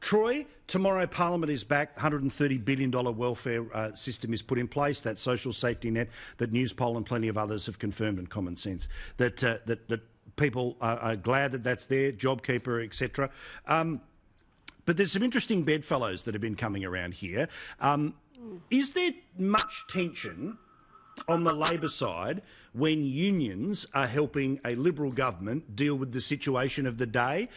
Troy, tomorrow Parliament is back. $130 billion welfare system is put in place, that social safety net that Newspoll and plenty of others have confirmed in Common Sense, that people are glad that that's there, JobKeeper, etc. But there's some interesting bedfellows that have been coming around here. Is there much tension on the Labor side when unions are helping a Liberal government deal with the situation of the day?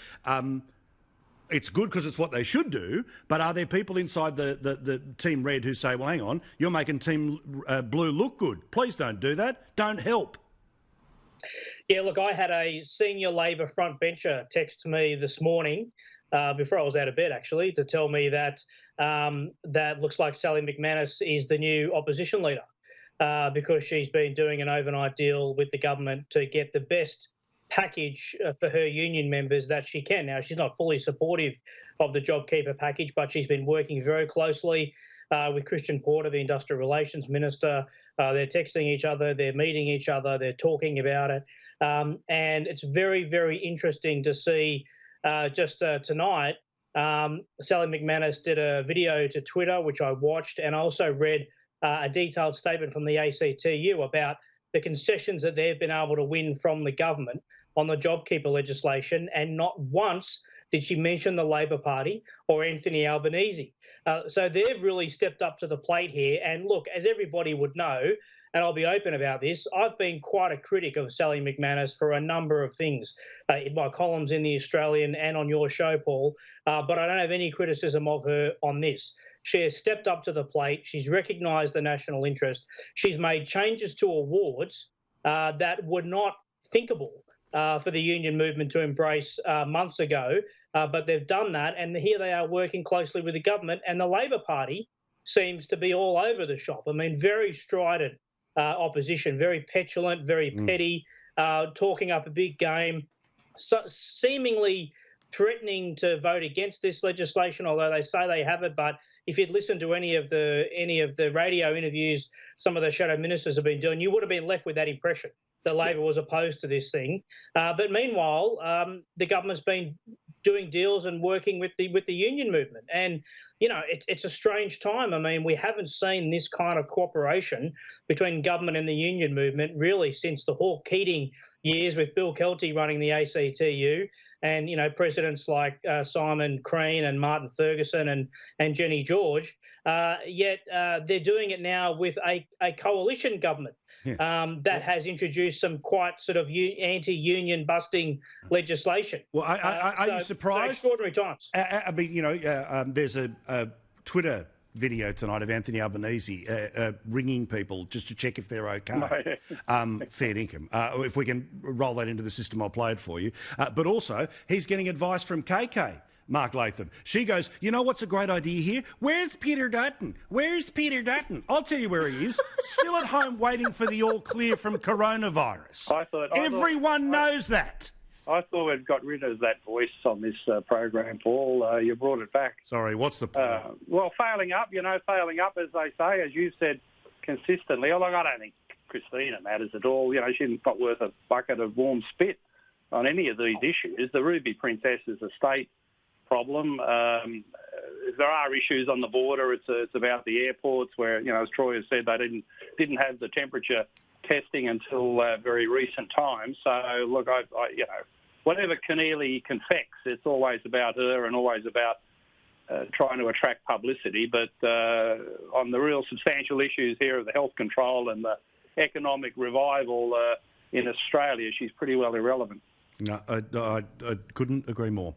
It's good because it's what they should do, but are there people inside the Team Red who say, well, hang on, you're making Team Blue look good. Please don't do that. Don't help. Yeah, look, I had a senior Labor frontbencher text me this morning, before I was out of bed, actually, to tell me that that looks like Sally McManus is the new opposition leader because she's been doing an overnight deal with the government to get the best package for her union members that she can. Now, she's not fully supportive of the JobKeeper package, but she's been working very closely with Christian Porter, the Industrial Relations Minister. They're texting each other, they're meeting each other, they're talking about it. And it's very, very interesting to see tonight, Sally McManus did a video to Twitter, which I watched, and I also read a detailed statement from the ACTU about the concessions that they've been able to win from the government on the JobKeeper legislation, and not once did she mention the Labor Party or Anthony Albanese. So they've really stepped up to the plate here. And look, as everybody would know, and I'll be open about this, I've been quite a critic of Sally McManus for a number of things in my columns in The Australian and on your show, Paul, but I don't have any criticism of her on this. She has stepped up to the plate. She's recognised the national interest. She's made changes to awards that were not thinkable for the union movement to embrace months ago, but they've done that, and here they are working closely with the government, and the Labor Party seems to be all over the shop. I mean, very strident opposition, very petulant, very petty, talking up a big game, seemingly threatening to vote against this legislation, although they say they haven't. But if you'd listened to any of the radio interviews some of the shadow ministers have been doing, you would have been left with that impression that Labor was opposed to this thing. But meanwhile, the government's been doing deals and working with the union movement. And, you know, it's a strange time. I mean, we haven't seen this kind of cooperation between government and the union movement really since the Hawke-Keating years with Bill Kelty running the ACTU, and, you know, presidents like Simon Crean and Martin Ferguson and Jenny George. Yet they're doing it now with a coalition government. Yeah. That has introduced some quite sort of anti-union busting legislation. Well, are you surprised? Extraordinary times. I mean, you know, there's a Twitter video tonight of Anthony Albanese ringing people just to check if they're okay. Fair income. If we can roll that into the system, I'll play it for you. But also, he's getting advice from KK. Mark Latham. She goes, you know what's a great idea here? Where's Peter Dutton? Where's Peter Dutton? I'll tell you where he is. Still at home waiting for the all clear from coronavirus. Everyone knows that. I thought we'd got rid of that voice on this program, Paul. You brought it back. Sorry, what's the point? Well, failing up, as they say, as you said consistently. Although I don't think Christina matters at all. You know, she's not worth a bucket of warm spit on any of these issues. The Ruby Princess is a state problem. There are issues on the border. It's about the airports where, you know, as Troy has said, they didn't have the temperature testing until very recent times. So look, I you know, whatever Keneally confects, it's always about her and always about trying to attract publicity. But on the real substantial issues here of the health control and the economic revival in Australia, she's pretty well irrelevant. No, I couldn't agree more.